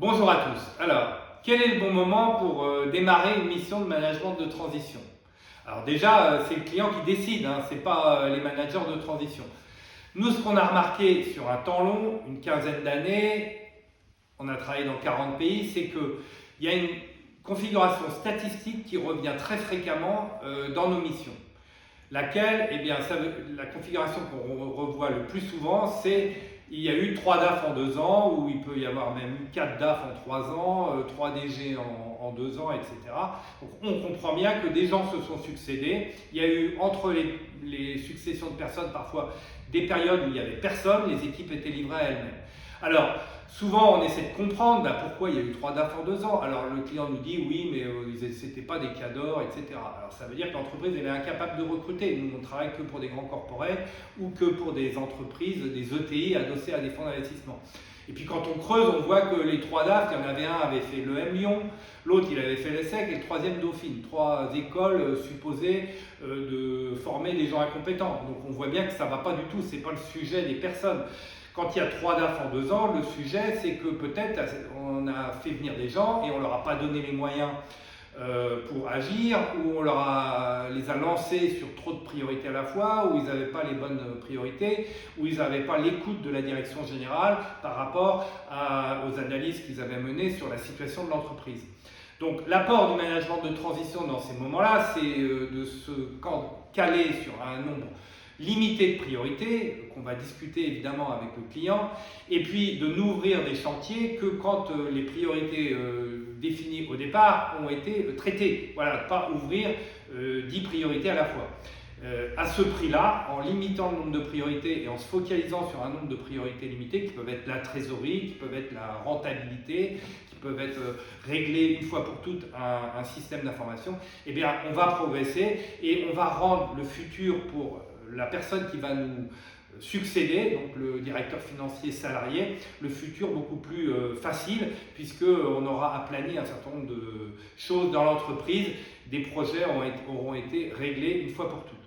Bonjour à tous. Alors, quel est le bon moment pour démarrer une mission de management de transition? Alors déjà, c'est le client qui décide, hein, ce n'est pas les managers de transition. Nous, ce qu'on a remarqué sur un temps long, une quinzaine d'années, on a travaillé dans 40 pays, c'est qu'il y a une configuration statistique qui revient très fréquemment dans nos missions. Laquelle, eh bien, la configuration qu'on revoit le plus souvent, c'est il y a eu 3 DAF en 2 ans, ou il peut y avoir même eu 4 DAF en 3 ans, 3 DG en 2 ans, etc. Donc on comprend bien que des gens se sont succédés. Il y a eu entre les successions de personnes parfois des périodes où il n'y avait personne, les équipes étaient livrées à elles-mêmes. Alors, souvent, on essaie de comprendre pourquoi il y a eu 3 DAF en 2 ans. Alors, le client nous dit oui, mais ce n'étaient pas des cadors, etc. Alors, ça veut dire que l'entreprise est incapable de recruter. Nous, on ne travaille que pour des grands corporates ou que pour des entreprises, des ETI adossées à des fonds d'investissement. Et puis quand on creuse, on voit que les 3 DAF, il y en avait un avait fait l'EM Lyon, l'autre il avait fait l'ESSEC et le troisième Dauphine. 3 écoles supposées de former des gens incompétents. Donc on voit bien que ça ne va pas du tout, ce n'est pas le sujet des personnes. Quand il y a 3 DAF en 2 ans, le sujet c'est que peut-être on a fait venir des gens et on ne leur a pas donné les moyens pour agir, ou on les a lancés sur trop de priorités à la fois, ou ils n'avaient pas les bonnes priorités, ou ils n'avaient pas l'écoute de la direction générale par rapport aux analyses qu'ils avaient menées sur la situation de l'entreprise. Donc l'apport du management de transition dans ces moments-là, c'est de se caler sur un nombre limité de priorités, qu'on va discuter évidemment avec le client, et puis de n'ouvrir des chantiers que quand les priorités définies au départ ont été traitées. Voilà, pas ouvrir 10 priorités à la fois. À ce prix-là, en limitant le nombre de priorités et en se focalisant sur un nombre de priorités limitées, qui peuvent être la trésorerie, qui peuvent être la rentabilité, qui peuvent être réglées une fois pour toutes un système d'information, eh bien on va progresser et on va rendre le futur pour la personne qui va nous succéder, donc le directeur financier salarié, le futur beaucoup plus facile, puisqu'on aura aplani un certain nombre de choses dans l'entreprise, des projets auront été réglés une fois pour toutes.